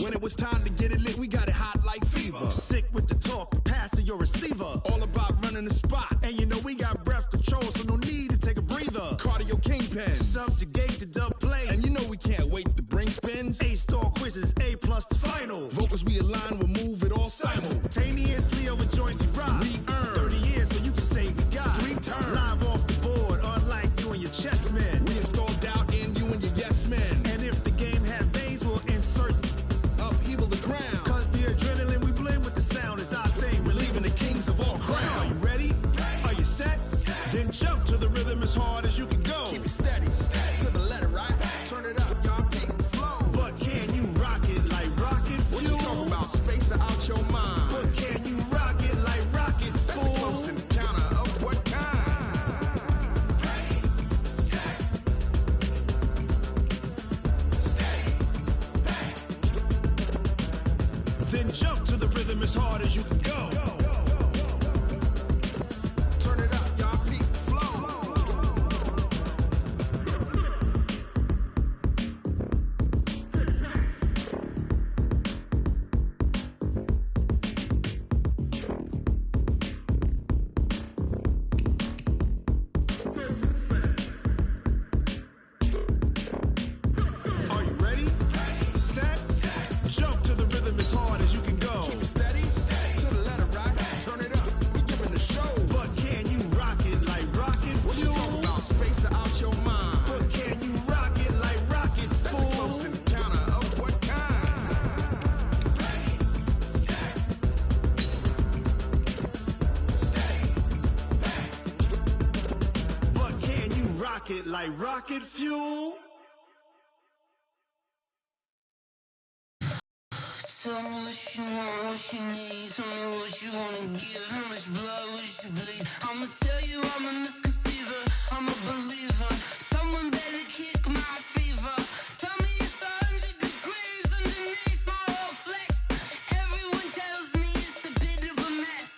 When it was time to get it lit, we got it hot like fever. Sick with the talk, the pass to your receiver. All about running the spot. And you know we got breath control, so no need to take a breather. Cardio kingpin. Subjugate the dub play. And you know we can't wait to bring spins. A-star quizzes, A+ the final. Vocals we align, we'll move it all simultaneously over joints we rock. We earn 30 years, so you can say we got 3 turns. Live off the board, unlike you and your chess men. We install doubt in you and your yes men. And if the game had veins, we'll insert upheaval the ground. Cause the adrenaline we blend with the sound is our thing. We're leaving the kings of all crowns. So are you ready? Are you set? Then jump to the rhythm as hard as you can go. Keep it steady, to the letter, right? Turn it up, y'all, keep it flow. But can you rock it like rocket fuel? What you talking about? Space out your mind. But can you rock it like rockets, fool? That's a close encounter of what kind? Ready, set, steady, bang. Then jump to the rhythm as hard as you can go. Turn it up, y'all, keep it flow. Are you ready? Set, jump to the rhythm as hard as you can go. Keep it steady, to the letter, right? Turn it up, we giving the show. But can you rock it like rocket fuel? What you talking about? Space out your mind. But can you rock it like rockets, fool? That's a close encounter of what kind? Ready, set, steady, bang. But can you rock it like rocket fuel? Tell me what you want, what you need. Tell me what you wanna give. How much blood would you bleed? I'ma tell you I'm a misconceiver. I'm a believer. Someone better kick my fever. Tell me it's 100 degrees underneath my whole flesh. Everyone tells me it's a bit of a mess.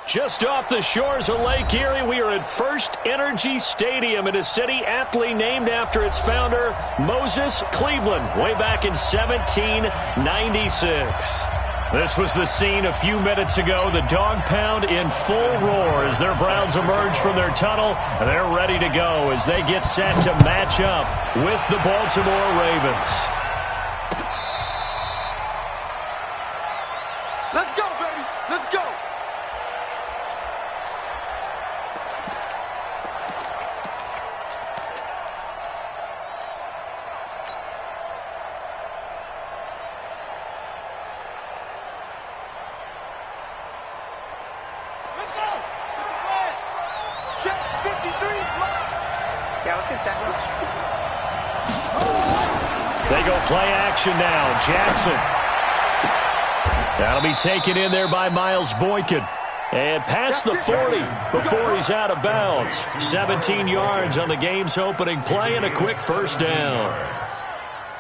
Just off the shores of Lake Erie, we are at First Energy Stadium in a city aptly named after its founder, Moses Cleveland, way back in 1796. This was the scene a few minutes ago. The dog pound in full roar as their Browns emerge from their tunnel. They're ready to go as they get set to match up with the Baltimore Ravens. Let's go, baby. Let's go. Let's go. Get the flag. Check 53. Yeah, let's get a sandwich. They go play action now. Jackson. That'll be taken in there by Miles Boykin. And past the 40 before he's out of bounds. 17 yards on the game's opening play and a quick first down.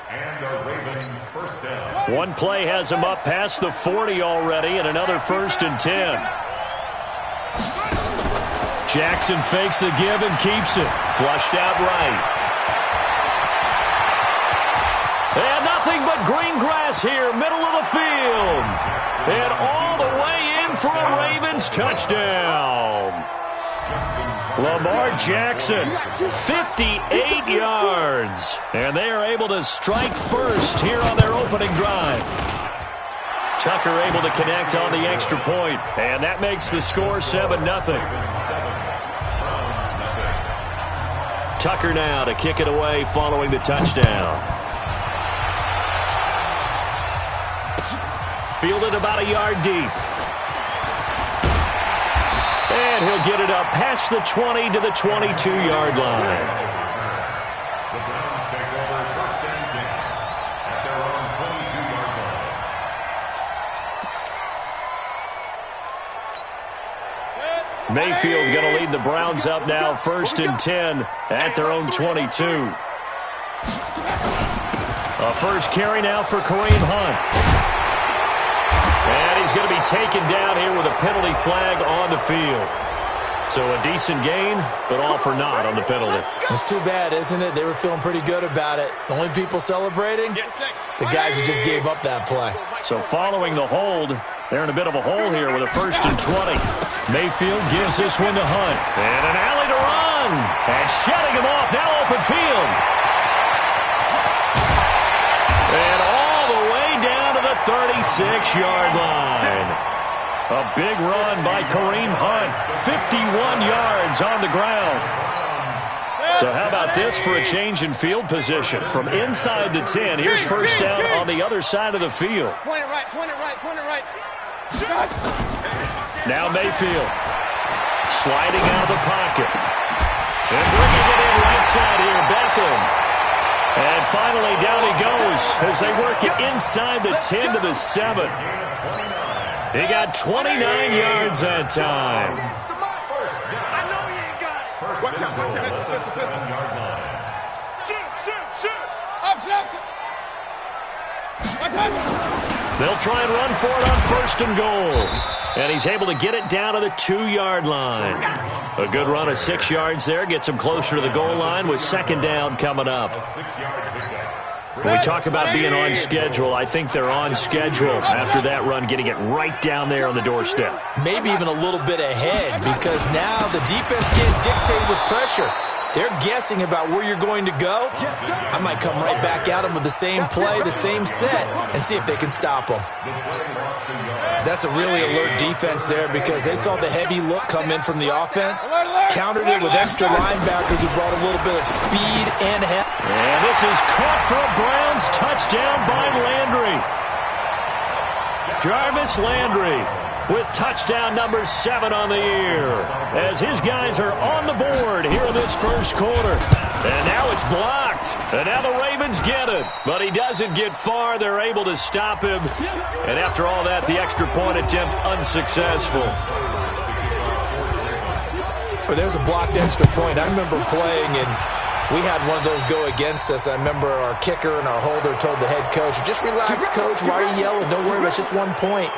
And a Raven first down. One play has him up past the 40 already and another 1st and 10. Jackson fakes the give and keeps it. Flushed out right. And nothing but green grass here, middle of the field. And all the way in for a Ravens touchdown. Lamar Jackson, 58 yards. And they are able to strike first here on their opening drive. Tucker able to connect on the extra point. And that makes the score 7-0. Tucker now to kick it away following the touchdown. Fielded about a yard deep. And he'll get it up past the 20 to the 22-yard line. The Browns take over 1st and 10 at their own 22-yard line. Mayfield going to lead the Browns up now 1st and 10 at their own 22. A first carry now for Kareem Hunt. And he's going to be taken down here with a penalty flag on the field. So a decent gain, but all for naught on the penalty. It's too bad, isn't it? They were feeling pretty good about it. The only people celebrating, the guys who just gave up that play. So following the hold, they're in a bit of a hole here with a 1st and 20. Mayfield gives this one to Hunt. And an alley to run. And shutting him off, now open field. And all the way down to the 36-yard line. A big run by Kareem Hunt. 51 yards on the ground. So how about this for a change in field position? From inside the 10, here's first down on the other side of the field. Point it right, point it right, point it right. Now Mayfield sliding out of the pocket. And bringing it in right side here, Beckham. And finally down he goes as they work it inside the 10 to the 7. He got 29 yards that time. I know he ain't got it. Watch out, watch out. 7-yard line. Shoot. Up. They'll try and run for it on 1st and goal. And he's able to get it down to the 2-yard line. A good run of 6 yards there. Gets him closer to the goal line with 2nd down coming up. When we talk about being on schedule, I think they're on schedule after that run, getting it right down there on the doorstep. Maybe even a little bit ahead, because now the defense can't dictate with pressure. They're guessing about where you're going to go. I might come right back at them with the same play, the same set, and see if they can stop them. That's a really alert defense there, because they saw the heavy look come in from the offense, countered it with extra linebackers who brought a little bit of speed and head. And this is caught for a Browns touchdown by Landry. Jarvis Landry with touchdown number 7 on the year, as his guys are on the board here in this first quarter. And now it's blocked. And now the Ravens get it. But he doesn't get far. They're able to stop him. And after all that, the extra point attempt unsuccessful. But there's a blocked extra point. I remember playing, and we had one of those go against us. I remember our kicker and our holder told the head coach, just relax, coach. Why are you yelling? Don't worry about it. It's just 1 point.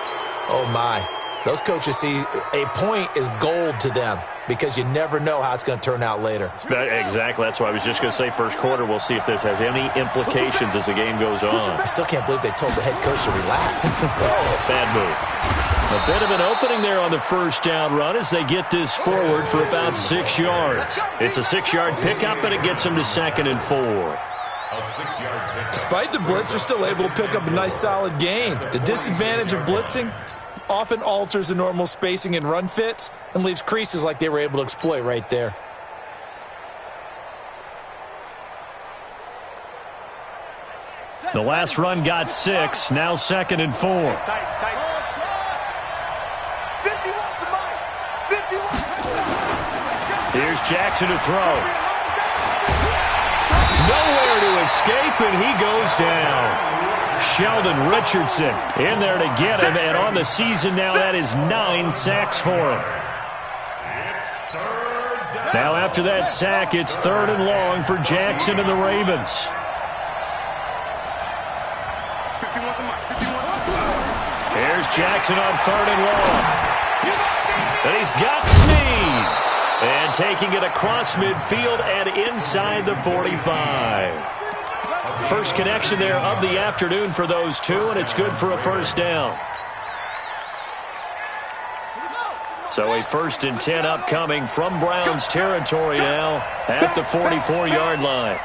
Oh, my. Those coaches see a point is gold to them, because you never know how it's going to turn out later. Exactly. That's why I was just going to say first quarter. We'll see if this has any implications as the game goes on. I still can't believe they told the head coach to relax. Bad move. A bit of an opening there on the first down run as they get this forward for about 6 yards. It's a 6-yard pickup, and it gets them to 2nd and 4. Despite the blitz, they're still able to pick up a nice solid gain. The disadvantage of blitzing often alters the normal spacing and run fits and leaves creases like they were able to exploit right there. The last run got 6, now 2nd and 4. Here's Jackson to throw. Nowhere to escape, and he goes down. Sheldon Richardson in there to get him, and on the season now, that is 9 sacks for him. Now after that sack, it's 3rd and long for Jackson and the Ravens. Here's Jackson on 3rd and long. And he's got Snead. And taking it across midfield and inside the 45. First connection there of the afternoon for those two, and it's good for a first down. So a 1st and 10 upcoming from Browns territory now at the 44-yard line.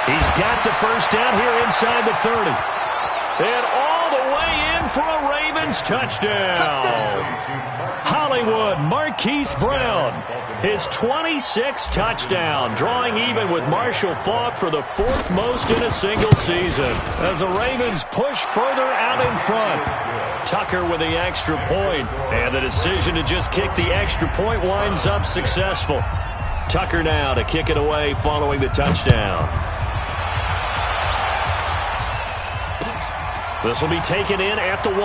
He's got the first down here inside the 30. And all the way in for a Ravens touchdown. Hollywood Marquise Brown, his 26th touchdown, drawing even with Marshall Faulk for the 4th most in a single season, as the Ravens push further out in front. Tucker with the extra point, and the decision to just kick the extra point winds up successful. Tucker now to kick it away following the touchdown. This will be taken in at the 1.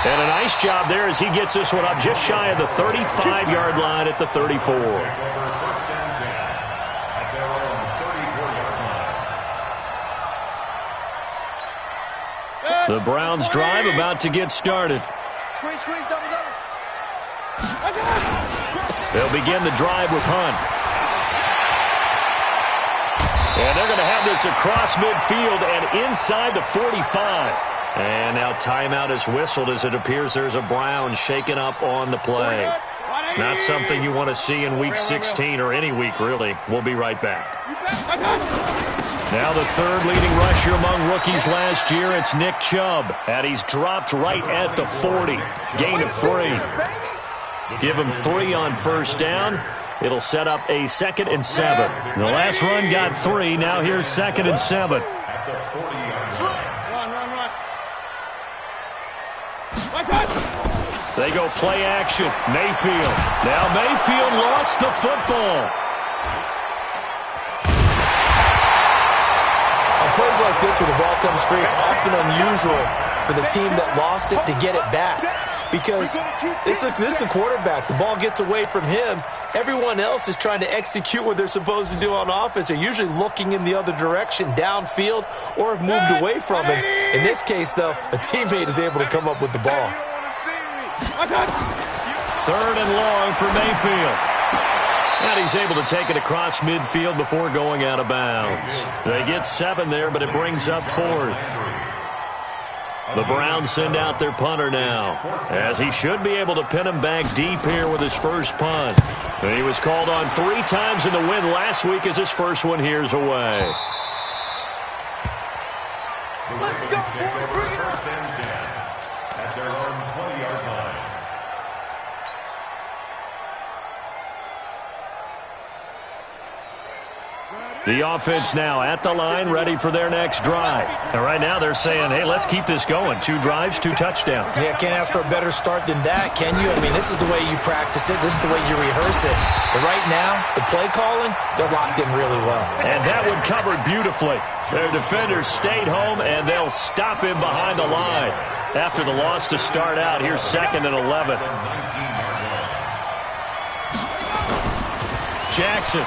And a nice job there as he gets this one up just shy of the 35-yard line at the 34. The Browns drive about to get started. Squeeze, squeeze, double, double. They'll begin the drive with Hunt. And they're going to have this across midfield and inside the 45. And now timeout is whistled as it appears there's a Brown shaken up on the play. Not something you want to see in Week 16 or any week, really. We'll be right back. Now the third leading rusher among rookies last year, it's Nick Chubb. And he's dropped right at the 40. Gain of 3. Give him 3 on first down. It'll set up a 2nd and 7. The last run got 3. Now here's 2nd and 7. They go play action. Mayfield. Now Mayfield lost the football. On plays like this where the ball comes free, it's often unusual for the team that lost it to get it back. Because this is the quarterback. The ball gets away from him. Everyone else is trying to execute what they're supposed to do on offense. They're usually looking in the other direction, downfield, or have moved away from him. In this case, though, a teammate is able to come up with the ball. 3rd and long for Mayfield. And he's able to take it across midfield before going out of bounds. They get 7 there, but it brings up 4th. The Browns send out their punter now, as he should be able to pin him back deep here with his first punt. And he was called on 3 times in the win last week as his first one here's away. Let's go, boy. Bring it up. First and 10 at their own 20-yard line. The offense now at the line, ready for their next drive. And right now they're saying, hey, let's keep this going. 2 drives, 2 touchdowns. Yeah, can't ask for a better start than that, can you? I mean, this is the way you practice it. This is the way you rehearse it. But right now, the play calling, they're locked in really well. And that one covered beautifully. Their defenders stayed home, and they'll stop him behind the line. After the loss to start out, here's 2nd and 11. Jackson.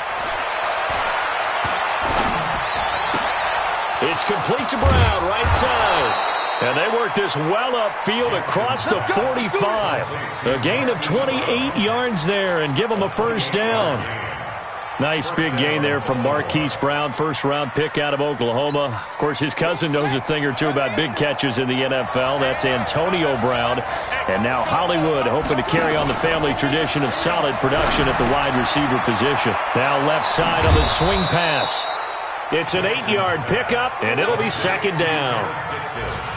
It's complete to Brown, right side. And they work this well upfield across the 45. A gain of 28 yards there and give them a first down. Nice big gain there from Marquise Brown, first-round pick out of Oklahoma. Of course, his cousin knows a thing or two about big catches in the NFL. That's Antonio Brown. And now Hollywood hoping to carry on the family tradition of solid production at the wide receiver position. Now left side on the swing pass. It's an 8-yard pickup, and it'll be 2nd down.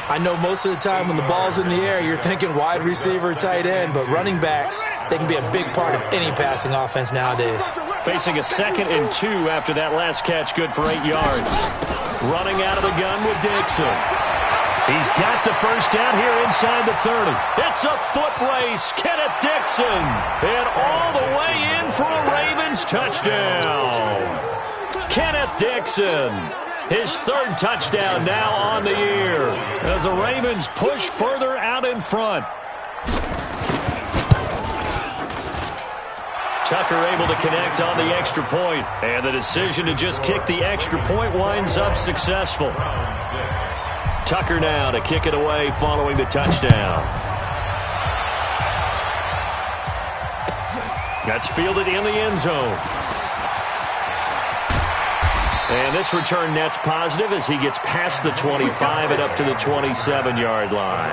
I know most of the time when the ball's in the air, you're thinking wide receiver, tight end, but running backs, they can be a big part of any passing offense nowadays. Facing a 2nd and 2 after that last catch, good for 8 yards. Running out of the gun with Dixon. He's got the first down here inside the 30. It's a foot race. Kenneth Dixon. And all the way in for a Ravens touchdown. Kenneth Dixon, his 3rd touchdown now on the year as the Ravens push further out in front. Tucker able to connect on the extra point, and the decision to just kick the extra point winds up successful. Tucker now to kick it away following the touchdown. That's fielded in the end zone. And this return net's positive as he gets past the 25 and up to the 27-yard line.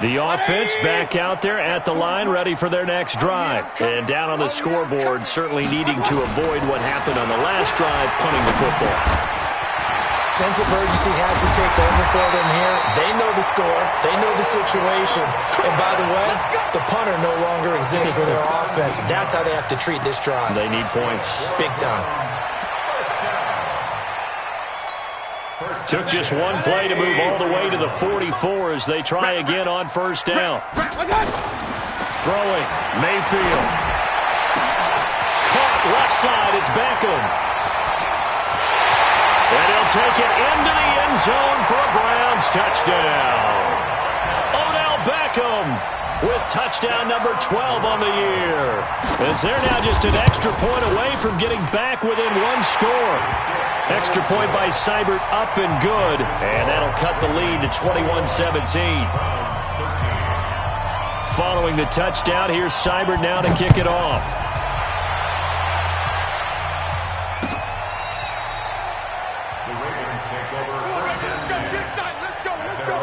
The offense back out there at the line, ready for their next drive. And down on the scoreboard, certainly needing to avoid what happened on the last drive, punting the football. Sense of urgency has to take over for them here. They know the score. They know the situation. And by the way, the punter no longer exists for their offense. That's how they have to treat this drive. They need points. Big time. Took just one play to move all the way to the 44 as they try again on first down. Throwing, Mayfield. Caught left side, it's Beckham. And he'll take it into the end zone for a Browns touchdown. Odell Beckham with touchdown number 12 on the year. As they're now just an extra point away from getting back within one score. Extra point by Seibert up and good, and that'll cut the lead to 21-17. Following the touchdown, here's Seibert now to kick it off. The Ravens take over first and 10. Let's go.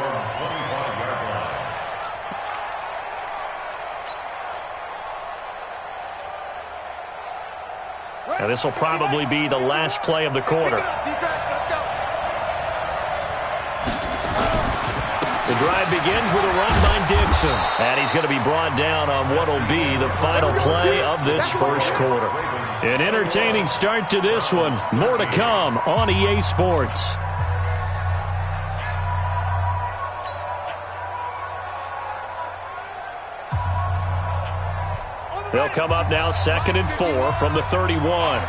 Now this will probably be the last play of the quarter. Defense, let's go. The drive begins with a run by Dixon. And he's going to be brought down on what will be the final play of this first quarter. An entertaining start to this one. More to come on EA Sports. They'll come up now 2nd and 4 from the 31.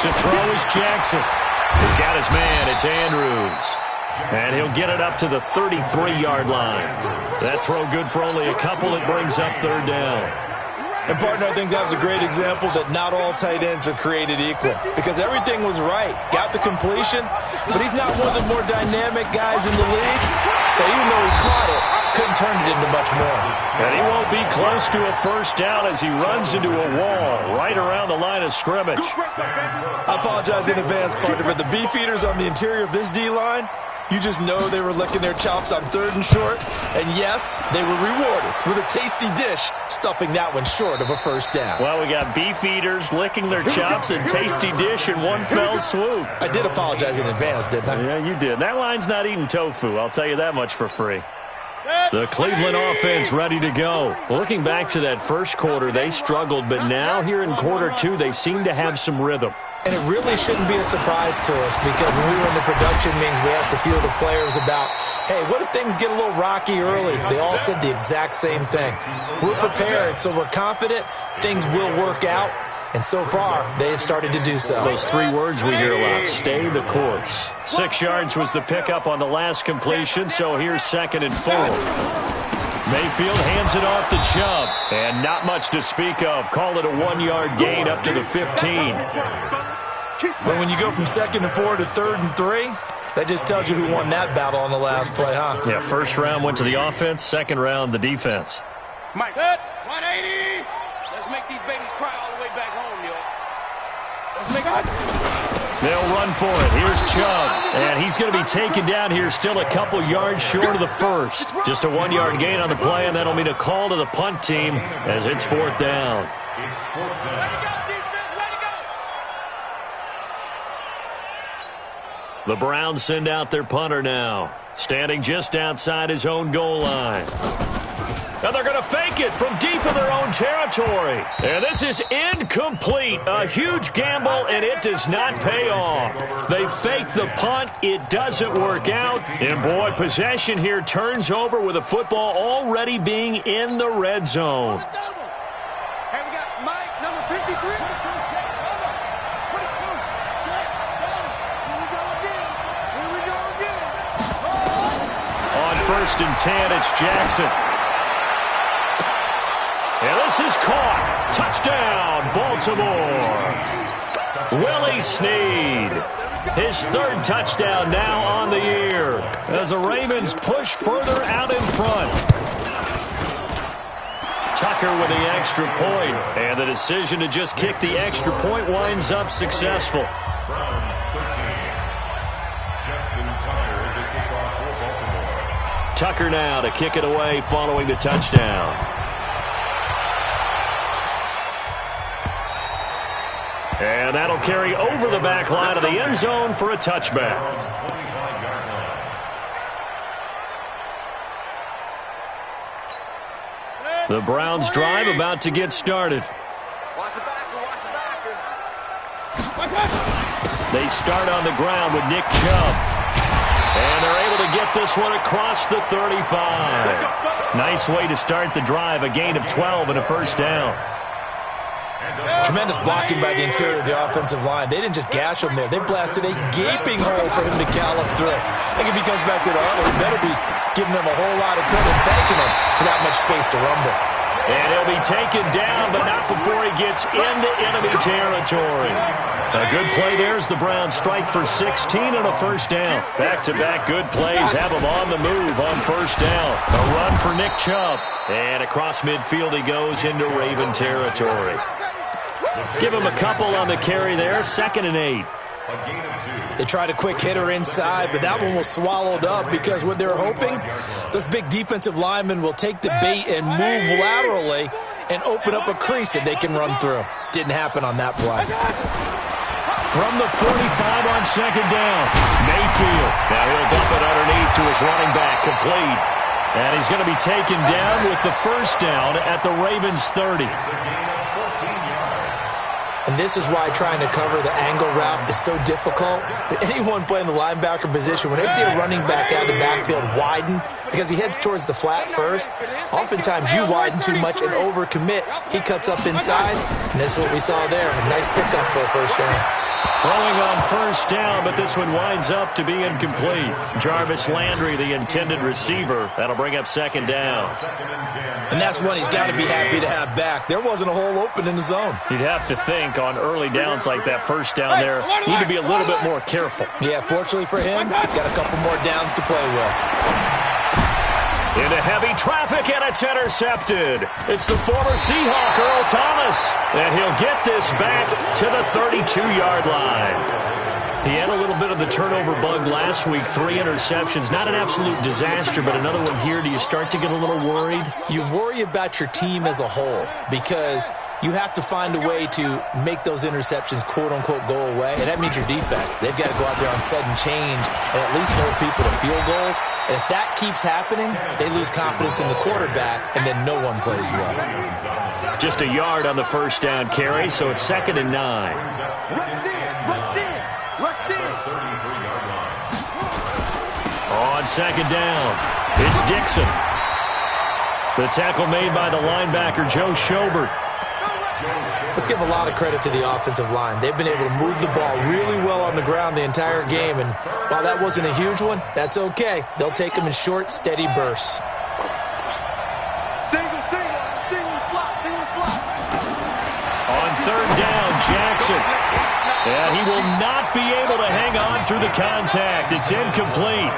To throw is Jackson. He's got his man. It's Andrews. And he'll get it up to the 33-yard line. That throw good for only a couple. It brings up 3rd down. And, partner, I think that's a great example that not all tight ends are created equal because everything was right. Got the completion, but he's not one of the more dynamic guys in the league. So even though he caught it, couldn't turn it into much more. And he won't be close to a first down as he runs into a wall right around the line of scrimmage. I apologize in advance, partner, but the beefeaters on the interior of this D-line, you just know they were licking their chops on 3rd and short. And, yes, they were rewarded with a tasty dish, stuffing that one short of a first down. Well, we got beefeaters licking their chops and tasty dish in one fell swoop. I did apologize in advance, didn't I? Yeah, you did. That line's not eating tofu. I'll tell you that much for free. The Cleveland offense ready to go. Looking back to that first quarter, they struggled, but now here in quarter 2, they seem to have some rhythm. And it really shouldn't be a surprise to us because when we were in the production meetings, we asked a few of the players about, hey, what if things get a little rocky early? They all said the exact same thing. We're prepared, so we're confident things will work out. And so far, they have started to do so. Those 3 words we hear a lot, stay the course. 6 yards was the pickup on the last completion, so here's 2nd and 4. Mayfield hands it off to Chubb, and not much to speak of. Call it a 1-yard gain up to the 15. But when you go from 2nd and 4 to 3rd and 3, that just tells you who won that battle on the last play, huh? Yeah, first round went to the offense, 2nd round the defense. Mike, 180. Let's make these babies cry all the way back home, yo. Let's make it. They'll run for it. Here's Chubb, and he's going to be taken down here still a couple yards short of the first. Just a 1-yard gain on the play, and that'll mean a call to the punt team as it's 4th down. It's 4th down. The Browns send out their punter now, standing just outside his own goal line. And they're going to fake it from deep in their own territory. And this is incomplete. A huge gamble, and it does not pay off. They fake the punt. It doesn't work out. And, boy, possession here turns over with the football already being in the red zone. Hey, we got Mike, number 53. On 1st and 10, it's Jackson. And this is caught. Touchdown, Baltimore. Willie Snead. His 3rd touchdown now on the year as the Ravens push further out in front. Tucker with the extra point, and the decision to just kick the extra point winds up successful. Tucker now to kick it away following the touchdown. And that'll carry over the back line of the end zone for a touchback. The Browns drive about to get started. They start on the ground with Nick Chubb. And they're able to get this one across the 35. Nice way to start the drive, a gain of 12 and a first down. Tremendous blocking by the interior of the offensive line. They didn't just gash him there. They blasted a gaping hole for him to gallop through. I think if he comes back to the huddle, he better be giving them a whole lot of credit, thanking him for that much space to rumble. And he'll be taken down, but not before he gets into enemy territory. A good play there as the Browns strike for 16 and a first down. Back-to-back good plays have him on the move on first down. A run for Nick Chubb. And across midfield he goes into Raven territory. Give him a couple on the carry there, 2nd and 8. They tried a quick hitter inside, but that one was swallowed up because what they're hoping, those big defensive linemen will take the bait and move laterally and open up a crease that they can run through. Didn't happen on that play. From the 45 on 2nd down, Mayfield. Now he'll dump it underneath to his running back, complete. And he's going to be taken down with the first down at the Ravens 30. And this is why trying to cover the angle route is so difficult. Anyone playing the linebacker position, when they see a running back out of the backfield widen, because he heads towards the flat first, oftentimes you widen too much and overcommit. He cuts up inside, and that's what we saw there. A nice pickup for a first down. Throwing on first down, but this one winds up to be incomplete. Jarvis Landry, the intended receiver. That'll bring up 2nd down. And that's one he's got to be happy to have back. There wasn't a hole open in the zone. You'd have to think on early downs like that first down there, you need to be a little bit more careful. Yeah, fortunately for him, got a couple more downs to play with. Into heavy traffic, and it's intercepted. It's the former Seahawk, Earl Thomas. And he'll get this back to the 32-yard line. He had a little bit of the turnover bug last week, 3 interceptions. Not an absolute disaster, but another one here. Do you start to get a little worried? You worry about your team as a whole because you have to find a way to make those interceptions, quote-unquote, go away. And that means your defense. They've got to go out there on sudden change and at least hold people to field goals. And if that keeps happening, they lose confidence in the quarterback, and then no one plays well. Just a yard on the first down carry, so it's 2nd and 9. On 2nd down, it's Dixon. The tackle made by the linebacker, Joe Schobert. Let's give a lot of credit to the offensive line. They've been able to move the ball really well on the ground the entire game, and while that wasn't a huge one, that's okay. They'll take them in short, steady bursts. Single slot. On 3rd down, Jackson. And he will not be able to hang on through the contact. It's incomplete.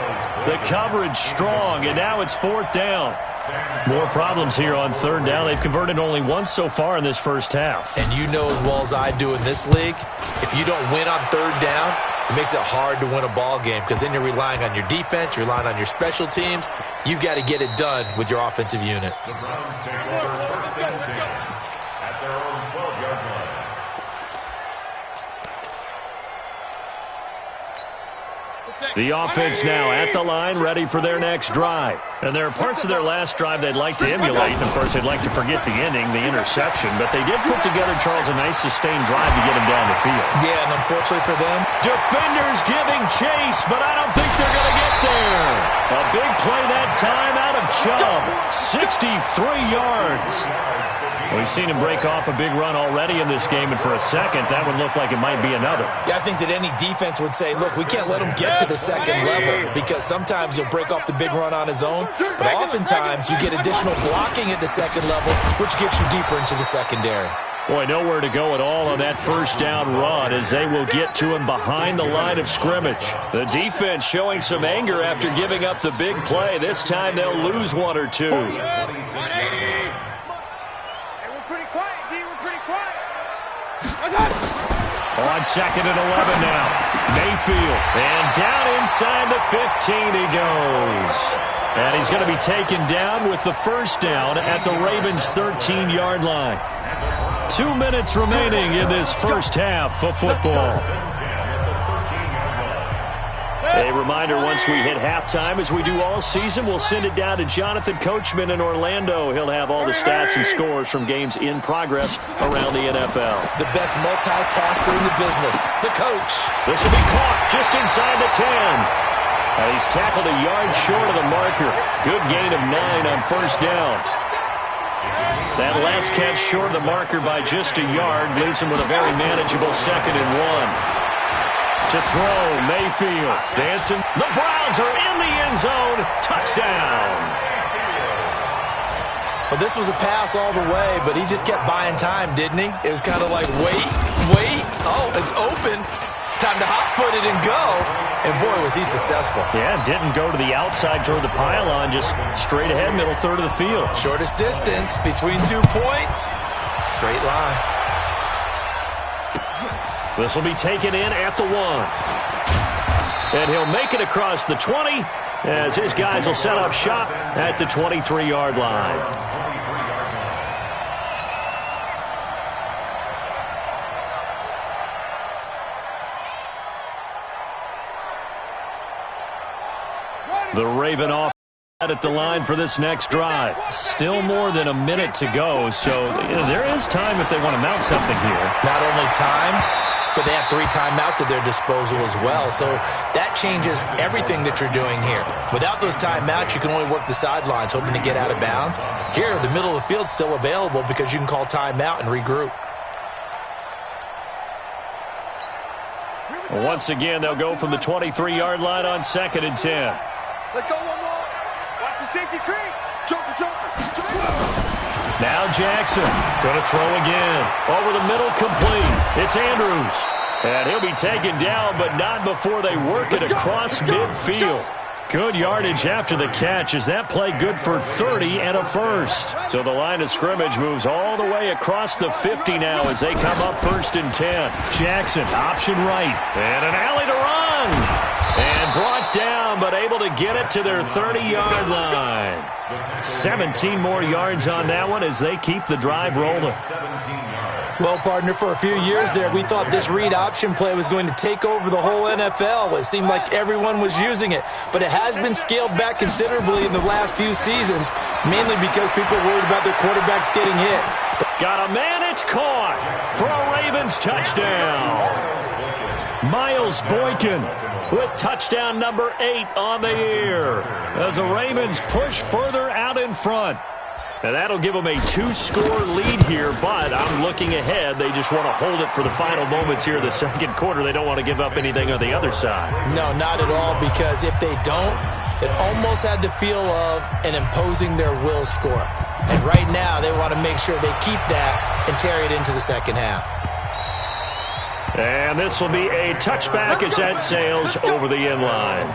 The coverage strong, and now it's 4th down. More problems here on 3rd down. They've converted only once so far in this first half. And you know as well as I do in this league, if you don't win on 3rd down, it makes it hard to win a ball game because then you're relying on your defense, you're relying on your special teams. You've got to get it done with your offensive unit. The Browns take over 1st and 10 at their own 12-yard line. The offense now at the line, ready for their next drive. And there are parts of their last drive they'd like to emulate. And, of course, they'd like to forget the ending, the interception. But they did put together, Charles, a nice sustained drive to get him down the field. Yeah, and unfortunately for them, defenders giving chase, but I don't think they're going to get there. A big play that time out of Chubb, 63 yards. We've seen him break off a big run already in this game, and for a second, that would look like it might be another. Yeah, I think that any defense would say, look, we can't let him get to the second level because sometimes he'll break off the big run on his own, but oftentimes you get additional blocking at the second level, which gets you deeper into the secondary. Boy, nowhere to go at all on that first down run as they will get to him behind the line of scrimmage. The defense showing some anger after giving up the big play. This time they'll lose one or two. On 2nd and 11 now. Mayfield. And down inside the 15 he goes. And he's going to be taken down with the first down at the Ravens' 13-yard line. 2 minutes remaining in this first half of football. A reminder, once we hit halftime, as we do all season, we'll send it down to Jonathan Coachman in Orlando. He'll have all the stats and scores from games in progress around the NFL. The best multitasker in the business, the coach. This will be caught just inside the 10. He's tackled a yard short of the marker. Good gain of 9 on first down. That last catch short of the marker by just a yard leaves him with a very manageable 2nd and 1. To throw, Mayfield dancing. The Browns are in the end zone. Touchdown. Well, this was a pass all the way, but he just kept buying time, didn't he? It was kind of like, wait. Oh, it's open. Time to hot-foot it and go. And, boy, was he successful. Yeah, didn't go to the outside toward the pylon, just straight ahead, middle third of the field. Shortest distance between 2 points. Straight line. This will be taken in at the 1. And he'll make it across the 20 as his guys will set up shop at the 23-yard line. The Raven off at the line for this next drive. Still more than a minute to go, so there is time if they want to mount something here. Not only time, but they have 3 timeouts at their disposal as well, so that changes everything that you're doing here. Without those timeouts, you can only work the sidelines, hoping to get out of bounds. Here, the middle of the field's still available because you can call timeout and regroup. Once again, they'll go from the 23-yard line on 2nd and 10. Let's go one more. Watch the safety creep. Jumper. Now Jackson going to throw again. Over the middle, complete. It's Andrews. And he'll be taken down, but not before they work it across midfield. Good yardage after the catch as that play good for 30 and a first. So the line of scrimmage moves all the way across the 50 now as they come up 1st and 10. Jackson, option right. And an alley to run. And brought down, but able to get it to their 30-yard line. 17 more yards on that one as they keep the drive rolling. Well, partner, for a few years there, we thought this read option play was going to take over the whole NFL. It seemed like everyone was using it, but it has been scaled back considerably in the last few seasons, mainly because people are worried about their quarterbacks getting hit. Got a man, it's caught for a Ravens touchdown. Miles Boykin with touchdown number 8 on the year as the Ravens push further out in front. And that'll give them a 2-score lead here, but I'm looking ahead. They just want to hold it for the final moments here in the 2nd quarter. They don't want to give up anything on the other side. No, not at all, because if they don't, it almost had the feel of an imposing their will score. And right now, they want to make sure they keep that and carry it into the 2nd half. And this will be a touchback as that sails over the end line.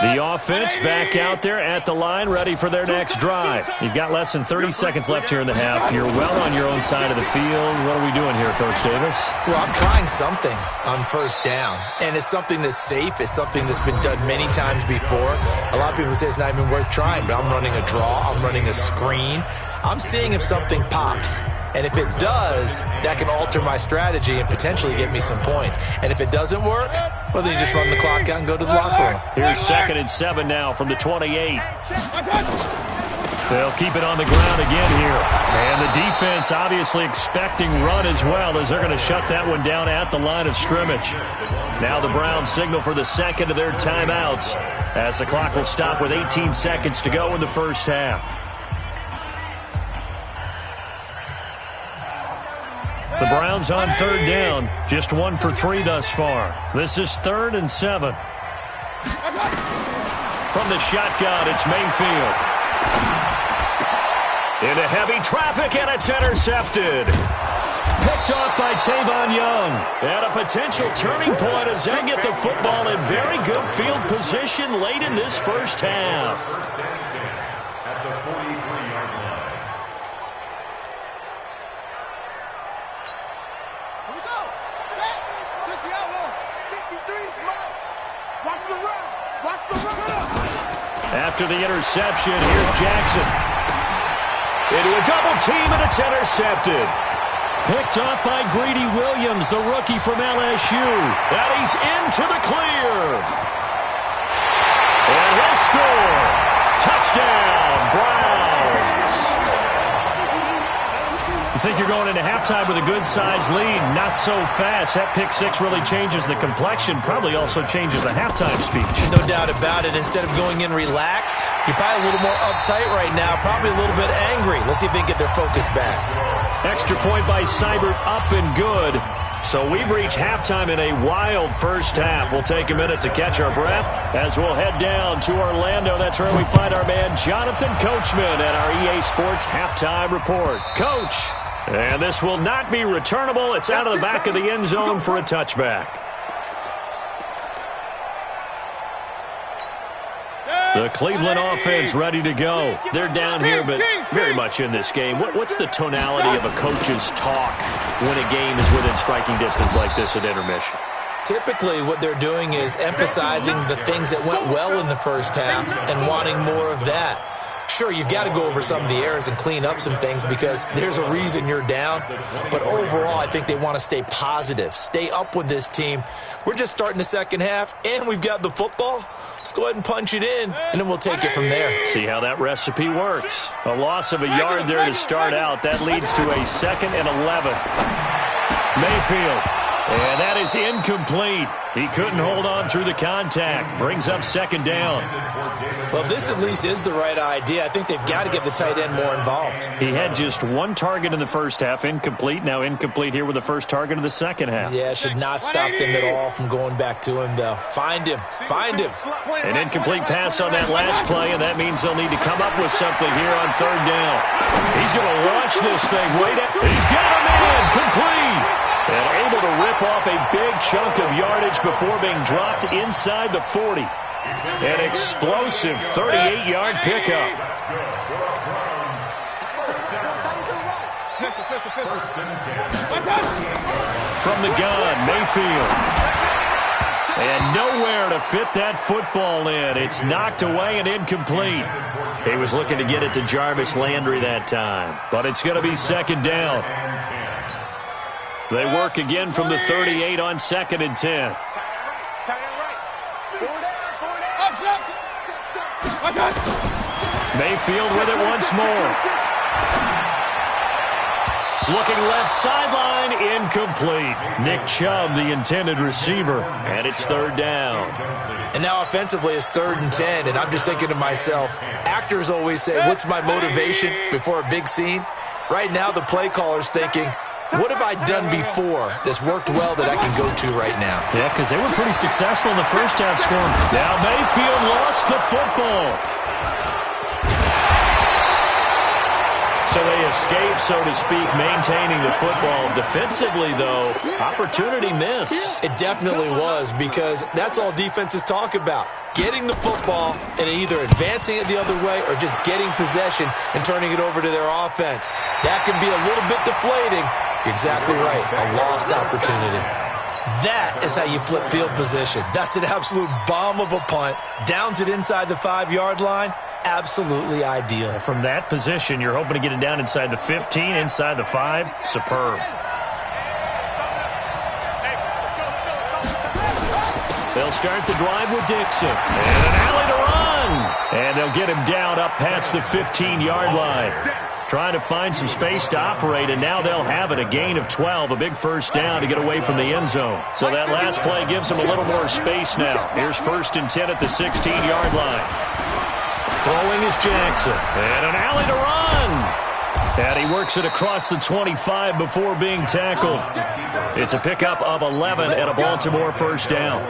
The offense back out there at the line, ready for their next drive. You've got less than 30 seconds left here in the half. You're well on your own side of the field. What are we doing here, Coach Davis? Well, I'm trying something on 1st down, and it's something that's safe. It's something that's been done many times before. A lot of people say it's not even worth trying, but I'm running a draw. I'm running a screen. I'm seeing if something pops. And if it does, that can alter my strategy and potentially get me some points. And if it doesn't work, well, then you just run the clock out and go to the locker room. Here's 2nd and 7 now from the 28. They'll keep it on the ground again here. And the defense obviously expecting run as well as they're going to shut that one down at the line of scrimmage. Now the Browns signal for the 2nd of their timeouts as the clock will stop with 18 seconds to go in the 1st half. The Browns on 3rd down, just 1 for 3 thus far. This is 3rd and 7. From the shotgun, it's Mayfield. Into heavy traffic, and it's intercepted. Picked off by Tavon Young. And a potential turning point as they get the football in very good field position late in this 1st half. After the interception, here's Jackson. Into a double team, and it's intercepted. Picked off by Greedy Williams, the rookie from LSU. And he's into the clear. And he'll score. Touchdown, Browns. think you're going into halftime with a good-sized lead. Not so fast. That pick six really changes the complexion. Probably also changes the halftime speech. No doubt about it. Instead of going in relaxed, you're probably a little more uptight right now. Probably a little bit angry. Let's see if they can get their focus back. Extra point by Seibert, up and good. So we've reached halftime in a wild first half. We'll take a minute to catch our breath as we'll head down to Orlando. That's where we find our man Jonathan Coachman at our EA Sports Halftime Report. Coach, and this will not be returnable. It's out of the back of the end zone for a touchback. The Cleveland offense ready to go. They're down here, but very much in this game. What's the tonality of a coach's talk when a game is within striking distance like this at intermission? Typically, what they're doing is emphasizing the things that went well in the first half and wanting more of that. Sure, you've got to go over some of the errors and clean up some things because there's a reason you're down. But overall, I think they want to stay positive, stay up with this team. We're just starting the second half, and we've got the football. Let's go ahead and punch it in, and then we'll take it from there. See how that recipe works. A loss of a yard there to start out. That leads to a 2nd and 11. Mayfield. And that is incomplete. He couldn't hold on through the contact. Brings up 2nd down. Well, this at least is the right idea. I think they've got to get the tight end more involved. He had just one target in the first half, incomplete. Now incomplete here with the first target of the second half. Yeah, should not stop them at all from going back to him, though. Find him. Find him. An incomplete pass on that last play, and that means they'll need to come up with something here on 3rd down. He's going to launch this thing. He's got him in. Complete. And able to rip off a big chunk of yardage before being dropped inside the 40. An explosive 38-yard pickup. From the gun, Mayfield. And nowhere to fit that football in. It's knocked away and incomplete. He was looking to get it to Jarvis Landry that time. But it's going to be 2nd down. They work again from the 38 on 2nd and 10. Mayfield with it once more. Looking left sideline, incomplete. Nick Chubb, the intended receiver, and it's 3rd down. And now offensively it's 3rd and 10, and I'm just thinking to myself, actors always say, what's my motivation before a big scene? Right now the play caller's thinking, what have I done before that's worked well that I can go to right now? Yeah, because they were pretty successful in the first half scoring. Now Mayfield lost the football. So they escape, so to speak, maintaining the football. Defensively, though, opportunity miss. It definitely was because that's all defenses talk about. Getting the football and either advancing it the other way or just getting possession and turning it over to their offense. That can be a little bit deflating. You're exactly right. A lost opportunity. That is how you flip field position. That's an absolute bomb of a punt. Downs it inside the 5-yard line. Absolutely ideal. From that position, you're hoping to get it down inside the 15, inside the 5. Superb. They'll start the drive with Dixon. And an alley to run. And they'll get him down up past the 15-yard line. Trying to find some space to operate, and now they'll have it. A gain of 12, a big first down to get away from the end zone. So that last play gives them a little more space now. Here's 1st and 10 at the 16-yard line. Throwing is Jackson. And an alley to run. And he works it across the 25 before being tackled. It's a pickup of 11 and a Baltimore first down.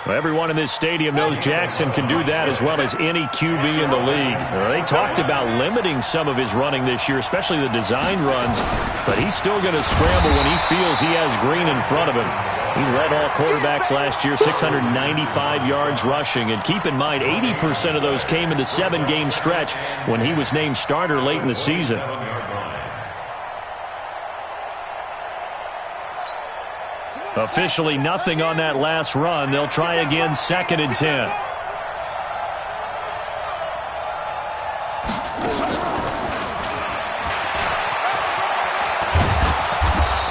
Everyone in this stadium knows Jackson can do that as well as any QB in the league. They talked about limiting some of his running this year, especially the design runs, but he's still going to scramble when he feels he has green in front of him. He led all quarterbacks last year, 695 yards rushing. And keep in mind, 80% of those came in the 7-game stretch when he was named starter late in the season. Officially nothing on that last run. They'll try again, 2nd and 10.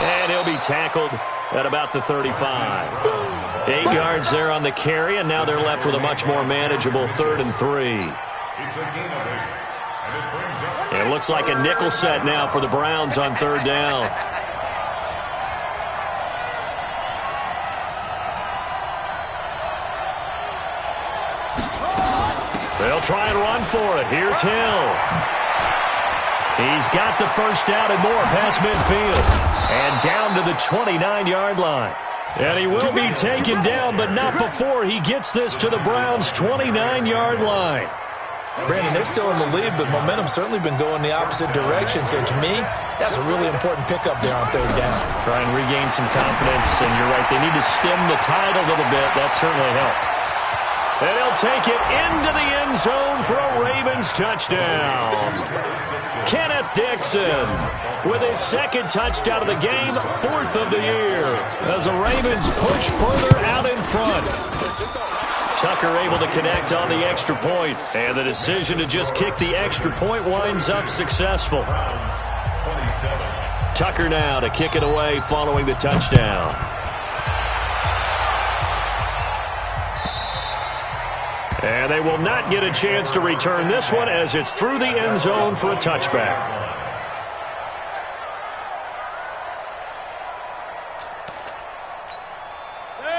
And he'll be tackled at about the 35. 8 yards there on the carry, and now they're left with a much more manageable 3rd and 3. It's a gain of 8. It looks like a nickel set now for the Browns on third down. They'll try and run for it. Here's Hill. He's got the first down and more past midfield. And down to the 29-yard line. And he will be taken down, but not before he gets this to the Browns' 29-yard line. Brandon, they're still in the lead, but momentum's certainly been going the opposite direction. So to me, that's a really important pickup there on third down. Try and regain some confidence, and you're right, they need to stem the tide a little bit. That certainly helped. And he'll take it into the end zone for a Ravens touchdown. Kenneth Dixon with his second touchdown of the game, fourth of the year, as the Ravens push further out in front. Tucker able to connect on the extra point, and the decision to just kick the extra point winds up successful. Tucker now to kick it away following the touchdown. And they will not get a chance to return this one as it's through the end zone for a touchback.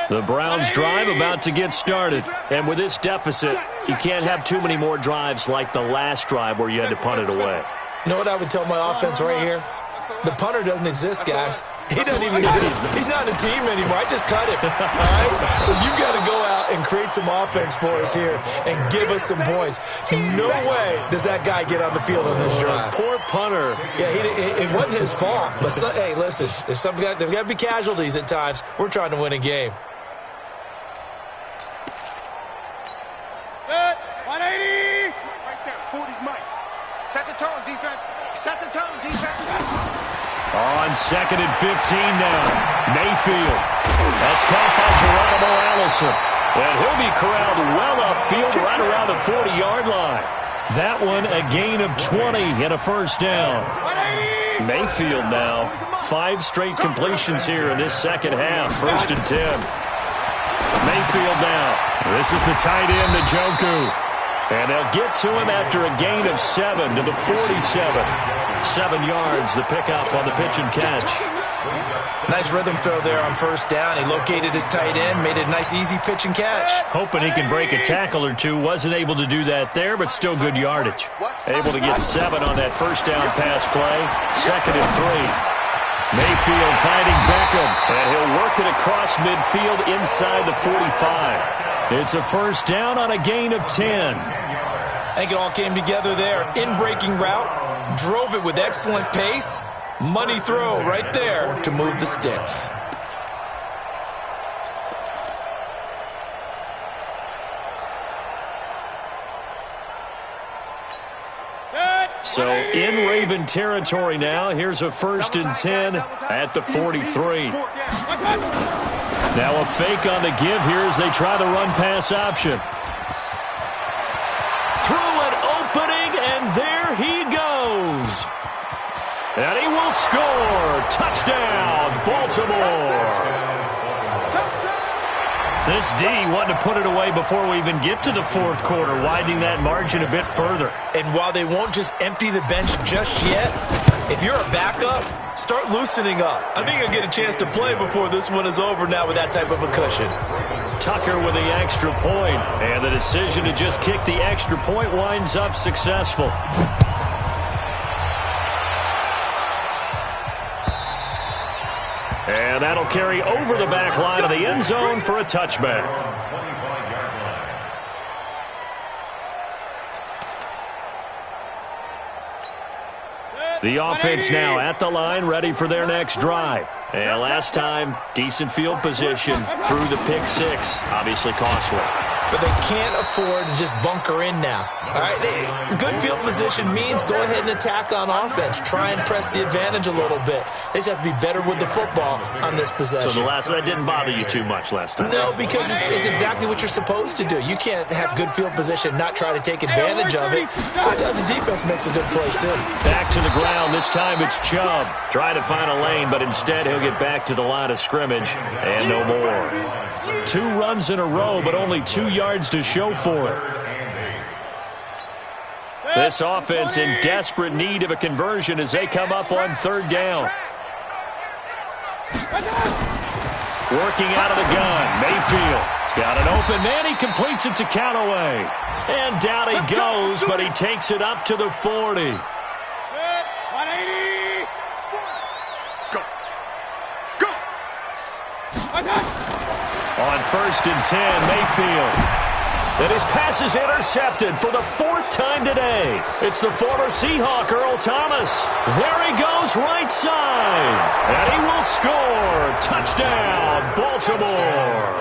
The Browns drive about to get started. And with this deficit, you can't have too many more drives like the last drive where you had to punt it away. You know what I would tell my offense right here? The punter doesn't exist, guys. He doesn't even exist. He's not in a team anymore. I just cut him. All right? So you've got to go out and create some offense for us here and give us some points. No way does that guy get on the field on this drive. Poor punter. Yeah, it wasn't his fault. But, hey, listen, there's got to be casualties at times. We're trying to win a game. 180. Right there. 40's Mike. Set the tone, defense. Set the tone, defense. On 2nd and 15 now. Mayfield. That's caught by Geronimo Allison. And he'll be corralled well upfield right around the 40-yard line. That one a gain of 20 and a first down. Mayfield now. 5 straight completions here in this second half. 1st and 10. Mayfield now. This is the tight end, Njoku. And they'll get to him after a gain of 7 to the 47. 7 yards, the pickup on the pitch and catch. Nice rhythm throw there on first down. He located his tight end, made it a nice, easy pitch and catch. Hoping he can break a tackle or two. Wasn't able to do that there, but still good yardage. Able to get 7 on that first down pass play. 2nd and 3. Mayfield finding Beckham, and he'll work it across midfield inside the 45. It's a first down on a gain of 10. I think it all came together there. In-breaking route, drove it with excellent pace. Money throw right there to move the sticks. So in Raven territory now. Here's a 1st and 10 at the 43. Now a fake on the give here as they try the run-pass option. Through an opening, and there he goes. And he will score. Touchdown, Baltimore. This D wanting to put it away before we even get to the 4th quarter, widening that margin a bit further. And while they won't just empty the bench just yet, if you're a backup, start loosening up. I think you'll get a chance to play before this one is over now with that type of a cushion. Tucker with the extra point, and the decision to just kick the extra point winds up successful. And that'll carry over the back line of the end zone for a touchback. The offense now at the line, ready for their next drive. And last time, decent field position through the pick 6. Obviously costly. But they can't afford to just bunker in now. All right, good field position means go ahead and attack on offense. Try and press the advantage a little bit. They just have to be better with the football on this possession. So the last one didn't bother you too much last time? No, because it's exactly what you're supposed to do. You can't have good field position, not try to take advantage of it. Sometimes the defense makes a good play, too. Back to the ground. This time it's Chubb. Try to find a lane, but instead he'll get back to the line of scrimmage and no more. 2 runs in a row, but only 2 yards to show for it. This offense in desperate need of a conversion as they come up on third down. Working out of the gun, Mayfield. He's got an open man. He completes it to Callaway. And down he goes, but he takes it up to the 40. 180. Go. Go. On 1st and 10, Mayfield. And his pass is intercepted for the 4th time today. It's the former Seahawk, Earl Thomas. There he goes, right side. And he will score. Touchdown, Baltimore.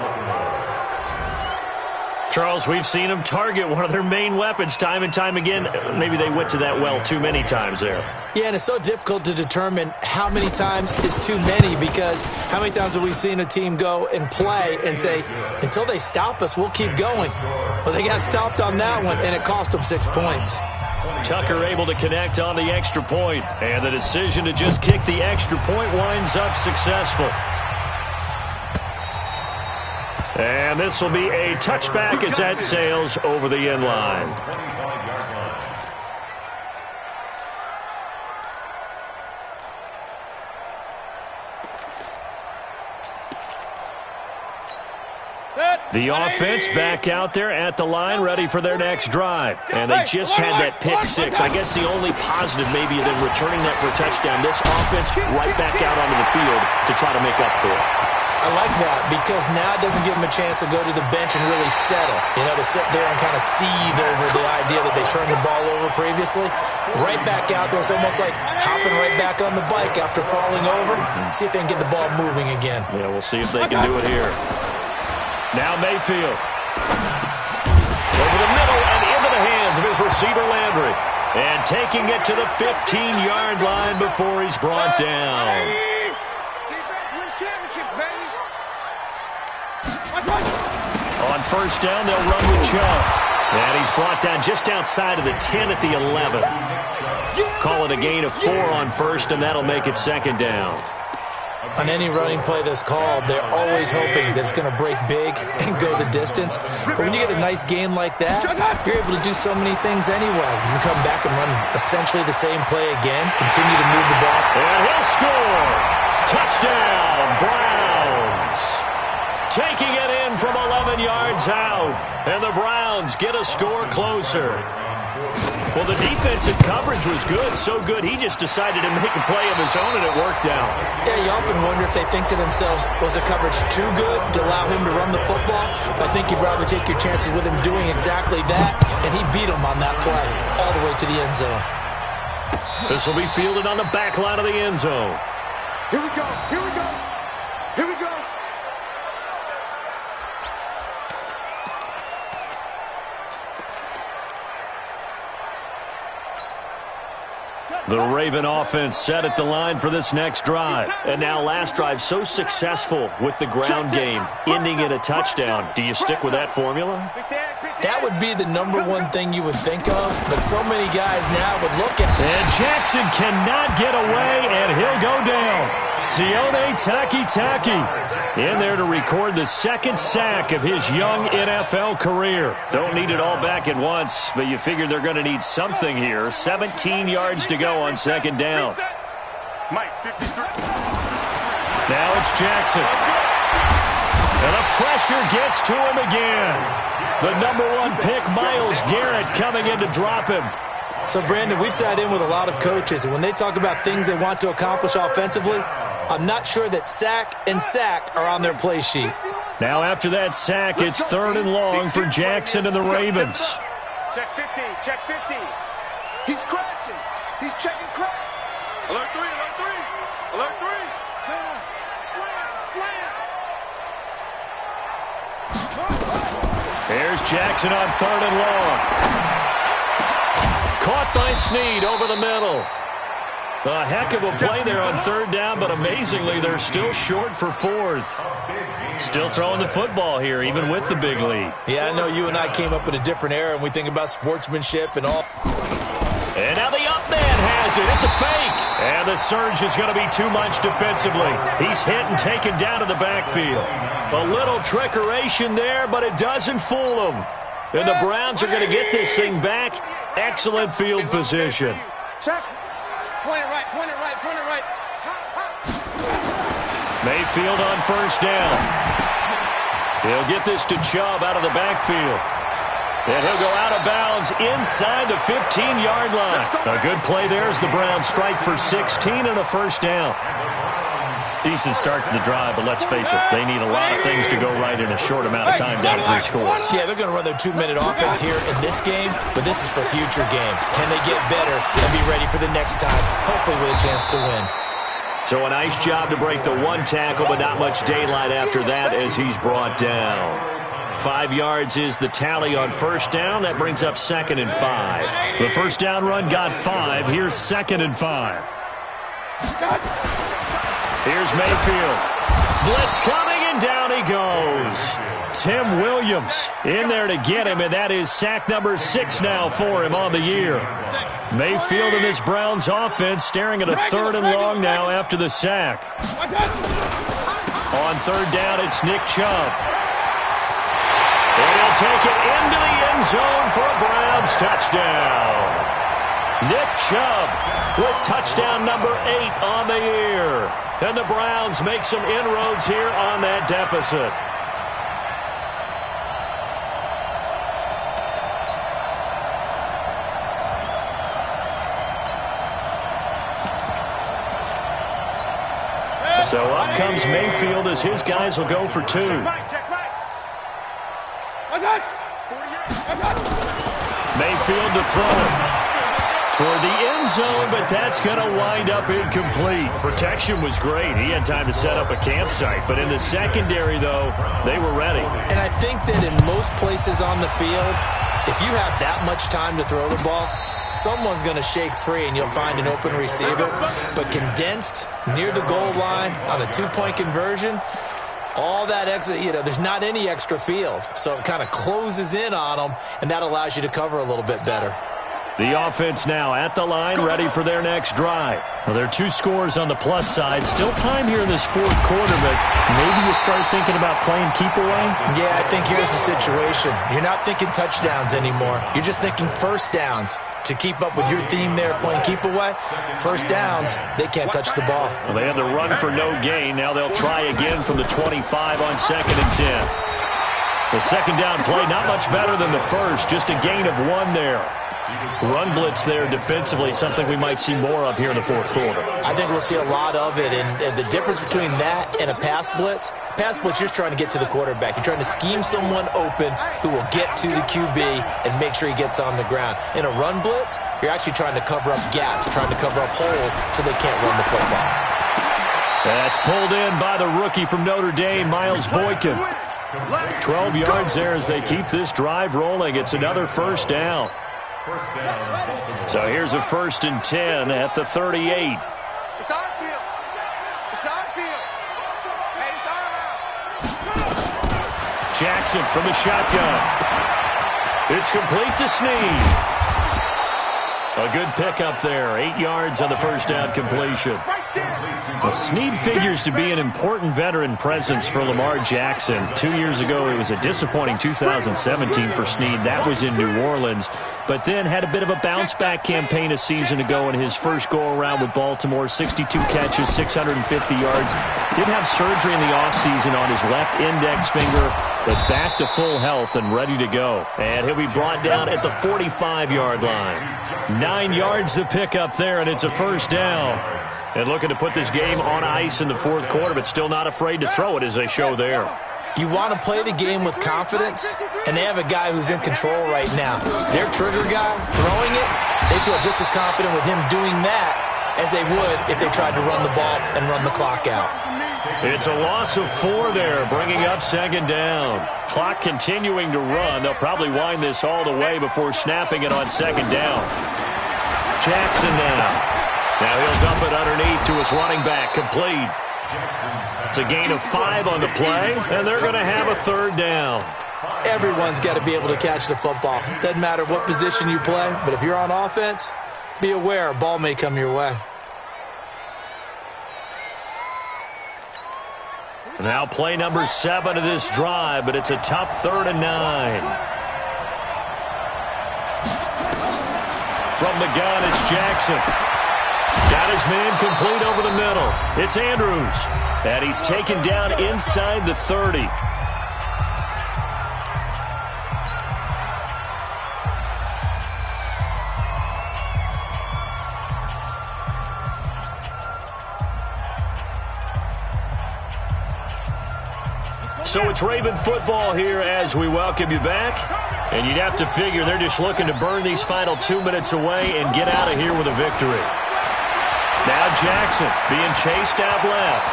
Charles, we've seen them target one of their main weapons time and time again. Maybe they went to that well too many times there. Yeah, and it's so difficult to determine how many times is too many, because how many times have we seen a team go and play and say, until they stop us, we'll keep going. Well, they got stopped on that one, and it cost them 6 points. Tucker able to connect on the extra point, and the decision to just kick the extra point winds up successful. And this will be a touchback as that sails over the end line. The offense back out there at the line, ready for their next drive. And they just had that pick six. I guess the only positive maybe than returning that for a touchdown, this offense right back out onto the field to try to make up for it. I like that, because now it doesn't give them a chance to go to the bench and really settle. You know, to sit there and kind of seethe over the idea that they turned the ball over previously. Right back out there, it's almost like hopping right back on the bike after falling over. See if they can get the ball moving again. Yeah, we'll see if they can do it here. Now Mayfield. Over the middle and into the hands of his receiver Landry. And taking it to the 15-yard line before he's brought down. On 1st down, they'll run with Chubb. And he's brought down just outside of the 10 at the 11. Call it a gain of 4 on 1st, and that'll make it 2nd down. On any running play that's called, they're always hoping that it's going to break big and go the distance. But when you get a nice gain like that, you're able to do so many things anyway. You can come back and run essentially the same play again, continue to move the ball. And he'll score. Touchdown, Browns. Taking it in from 11 yards out. And the Browns get a score closer. Well, the defensive coverage was good, so good he just decided to make a play of his own, and it worked out. Yeah, you often wonder if they think to themselves, was the coverage too good to allow him to run the football? I think you'd rather take your chances with him doing exactly that, and he beat him on that play all the way to the end zone. This will be fielded on the back line of the end zone. Here we go. Here we go. Here we go. The Raven offense set at the line for this next drive. And now last drive so successful with the ground game, ending in a touchdown. Do you stick with that formula? That would be the number one thing you would think of, but so many guys now would look at it. And Jackson cannot get away, and he'll go down. Sione Takitaki in there to record the 2nd sack of his young NFL career. Don't need it all back at once, but you figure they're going to need something here. 17 yards to go on 2nd down. Now it's Jackson. And the pressure gets to him again. The number 1 pick, Myles Garrett, coming in to drop him. So, Brandon, we sat in with a lot of coaches, and when they talk about things they want to accomplish offensively, I'm not sure that sack and sack are on their play sheet. Now after that sack, it's 3rd and long for Jackson and the Ravens. Check 50, check 50. He's crashing. He's checking crash. Alert 3, alert 3. Alert 3. Slam. Here's Jackson on 3rd and long. Caught by Snead over the middle. A heck of a play there on 3rd down, but amazingly, they're still short for 4th. Still throwing the football here, even with the big lead. Yeah, I know you and I came up in a different era, and we think about sportsmanship and all. And now the up man has it. It's a fake. And the surge is going to be too much defensively. He's hit and taken down to the backfield. A little trickeration there, but it doesn't fool him. And the Browns are going to get this thing back. Excellent field position. Check. Point it right, point it right, point it right. Mayfield on first down. He'll get this to Chubb out of the backfield. And he'll go out of bounds inside the 15-yard line. A good play there as the Browns strike for 16 and a first down. Decent start to the drive, but let's face it, they need a lot of things to go right in a short amount of time, down 3 scores. Yeah, they're going to run their 2-minute offense here in this game, but this is for future games. Can they get better and be ready for the next time, hopefully with a chance to win? So a nice job to break the 1 tackle, but not much daylight after that as he's brought down. 5 yards is the tally on first down. That brings up 2nd and 5. The first down run got 5. Here's 2nd and 5. Here's Mayfield. Blitz coming, and down he goes. Tim Williams in there to get him, and that is sack number 6 now for him on the year. Mayfield and this Browns offense staring at a 3rd and long now after the sack. On 3rd down, it's Nick Chubb. And he'll take it into the end zone for a Browns touchdown. Nick Chubb with touchdown number 8 on the year. And the Browns make some inroads here on that deficit. So up comes Mayfield as his guys will go for 2. Mayfield to throw it toward the end zone, but that's going to wind up incomplete. Protection was great. He had time to set up a campsite, but in the secondary, though, they were ready. And I think that in most places on the field, if you have that much time to throw the ball, someone's going to shake free and you'll find an open receiver. But condensed near the goal line on a 2-point conversion, all that extra, there's not any extra field. So it kind of closes in on them, and that allows you to cover a little bit better. The offense now at the line, ready for their next drive. Well, there are 2 scores on the plus side. Still time here in this 4th quarter, but maybe you start thinking about playing keep away? Yeah, I think here's the situation. You're not thinking touchdowns anymore. You're just thinking first downs. To keep up with your theme there, playing keep away, first downs, they can't touch the ball. Well, they had the run for no gain. Now they'll try again from the 25 on 2nd and 10. The second down play, not much better than the first, just a gain of 1 there. Run blitz there defensively, something we might see more of here in the 4th quarter. I think we'll see a lot of it, and the difference between that and a pass blitz, you're just trying to get to the quarterback. You're trying to scheme someone open who will get to the QB and make sure he gets on the ground. In a run blitz, you're actually trying to cover up gaps, trying to cover up holes so they can't run the football. That's pulled in by the rookie from Notre Dame, Miles Boykin. 12 yards there as they keep this drive rolling. It's another first down. So here's a 1st and 10 at the 38. It's our field. It's our field. Hey, it's our house. Jackson from the shotgun. It's complete to Snead. A good pickup there. 8 yards on the first down completion. Well, Snead figures to be an important veteran presence for Lamar Jackson. 2 years ago, it was a disappointing 2017 for Snead. That was in New Orleans. But then had a bit of a bounce-back campaign a season ago in his first go-around with Baltimore. 62 catches, 650 yards. Did have surgery in the offseason on his left index finger, but back to full health and ready to go. And he'll be brought down at the 45-yard line. 9 yards to pick up there, and it's a first down. And looking to put this game on ice in the 4th quarter, but still not afraid to throw it as they show there. You want to play the game with confidence, and they have a guy who's in control right now. Their trigger guy, throwing it, they feel just as confident with him doing that as they would if they tried to run the ball and run the clock out. It's a loss of 4 there, bringing up 2nd down. Clock continuing to run. They'll probably wind this all the way before snapping it on 2nd down. Jackson now. Now he'll dump it underneath to his running back, complete. It's a gain of 5 on the play, and they're going to have a 3rd down. Everyone's got to be able to catch the football. Doesn't matter what position you play, but if you're on offense, be aware a ball may come your way. Now play number 7 of this drive, but it's a tough 3rd and 9. From the gun, it's Jackson. Got his man complete over the middle. It's Andrews. And he's taken down inside the 30. So it's Raven football here as we welcome you back. And you'd have to figure they're just looking to burn these final 2 minutes away and get out of here with a victory. Now Jackson being chased out left.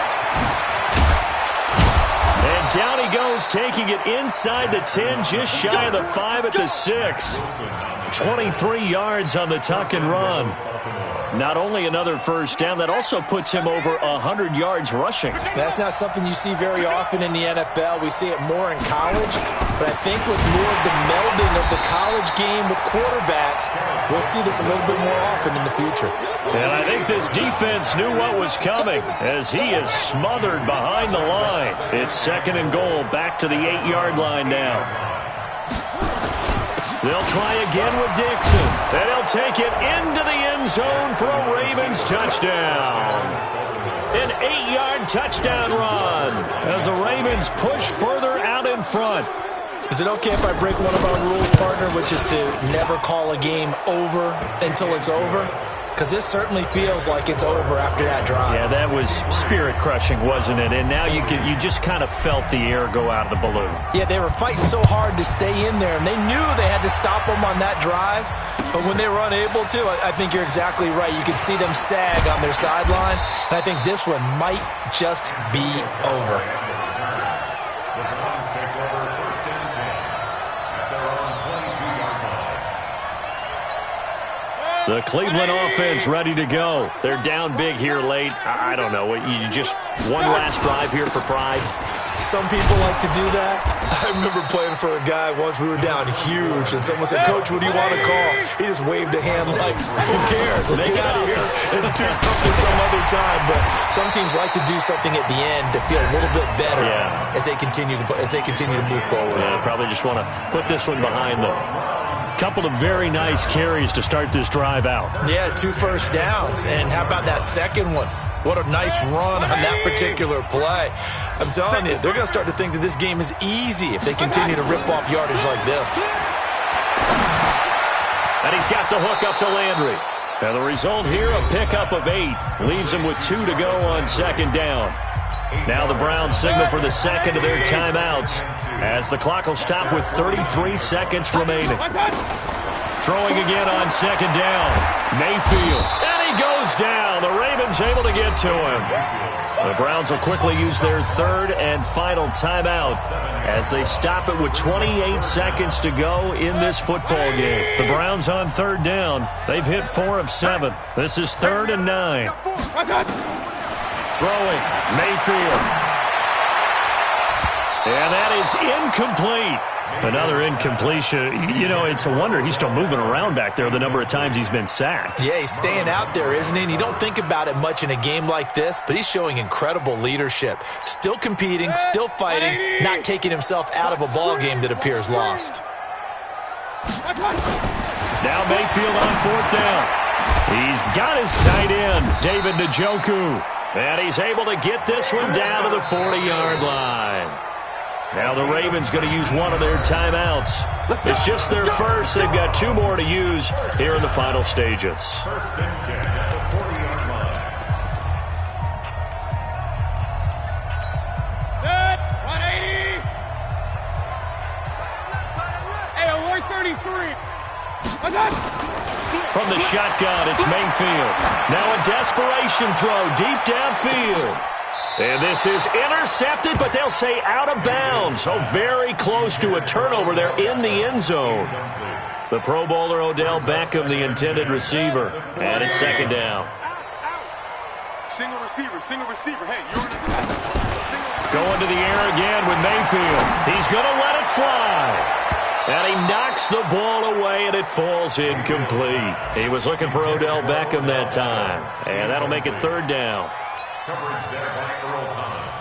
And down he goes, taking it inside the 10, just shy of the 5 at the 6. 23 yards on the tuck and run. Not only another first down, that also puts him over 100 yards rushing. That's not something you see very often in the NFL. We see it more in college, but I think with more of the melding of the college game with quarterbacks, we'll see this a little bit more often in the future. And I think this defense knew what was coming as he is smothered behind the line. It's 2nd and goal, back to the 8-yard line now. They'll try again with Dixon. And he'll take it into the end zone for a Ravens touchdown. An 8-yard touchdown run as the Ravens push further out in front. Is it okay if I break one of our rules, partner, which is to never call a game over until it's over? Because this certainly feels like it's over after that drive. Yeah, that was spirit-crushing, wasn't it? And now you just kind of felt the air go out of the balloon. Yeah, they were fighting so hard to stay in there, and they knew they had to stop them on that drive. But when they were unable to, I think you're exactly right. You could see them sag on their sideline, and I think this one might just be over. The Cleveland offense ready to go. They're down big here late. I don't know. You just one last drive here for pride? Some people like to do that. I remember playing for a guy once. We were down huge, and someone said, "Coach, what do you want to call?" He just waved a hand like, "Who cares? Let's get out of here and do something some other time." But some teams like to do something at the end to feel a little bit better as they continue to move forward. Yeah, probably just want to put this one behind them. Couple of very nice carries to start this drive out. Yeah, 2 first downs. And how about that second one? What a nice run on that particular play. I'm telling you, they're going to start to think that this game is easy if they continue to rip off yardage like this. And he's got the hook up to Landry. And the result here, a pickup of 8. Leaves him with 2 to go on 2nd down. Now the Browns signal for the second of their timeouts as the clock will stop with 33 seconds remaining. Throwing again on 2nd down. Mayfield. And he goes down. The Ravens able to get to him. The Browns will quickly use their 3rd and final timeout as they stop it with 28 seconds to go in this football game. The Browns on 3rd down. They've hit 4 of 7. This is 3rd and 9. Throwing, Mayfield. And that is incomplete. Another incompletion. You know, it's a wonder he's still moving around back there the number of times he's been sacked. Yeah, he's staying out there, isn't he? And you don't think about it much in a game like this, but he's showing incredible leadership. Still competing, still fighting, not taking himself out of a ball game that appears lost. Now Mayfield on 4th down. He's got his tight end, David Njoku. And he's able to get this one down to the 40-yard line. Now the Ravens going to use one of their timeouts. It's just their first. They've got 2 more to use here in the final stages. 1st and 10 at the 40-yard line. Good. 180. Hey, alert 33. From the shotgun, it's Mayfield. Now a desperation throw deep downfield. And this is intercepted, but they'll say out of bounds. So very close to a turnover there in the end zone. The Pro Bowler Odell Beckham, the intended receiver. And it's 2nd down. Single receiver. Hey, you're Going to the air again with Mayfield. He's going to let it fly. And he knocks the ball away, and it falls incomplete. He was looking for Odell Beckham that time. And that'll make it 3rd down. Coverage there by Earl Thomas.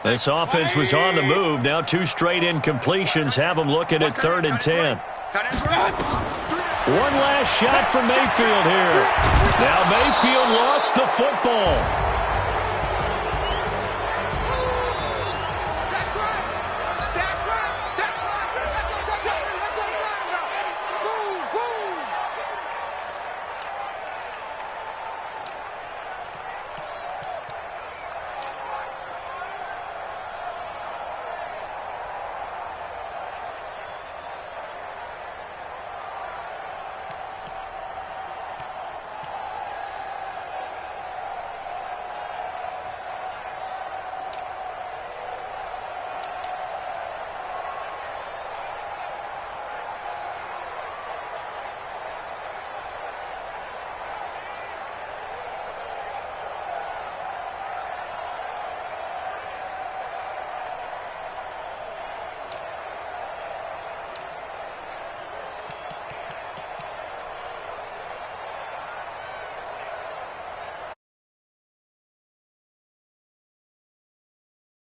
This offense was on the move. Now 2 straight incompletions have them looking at 3rd and 10. One last shot for Mayfield here. Now Mayfield lost the football.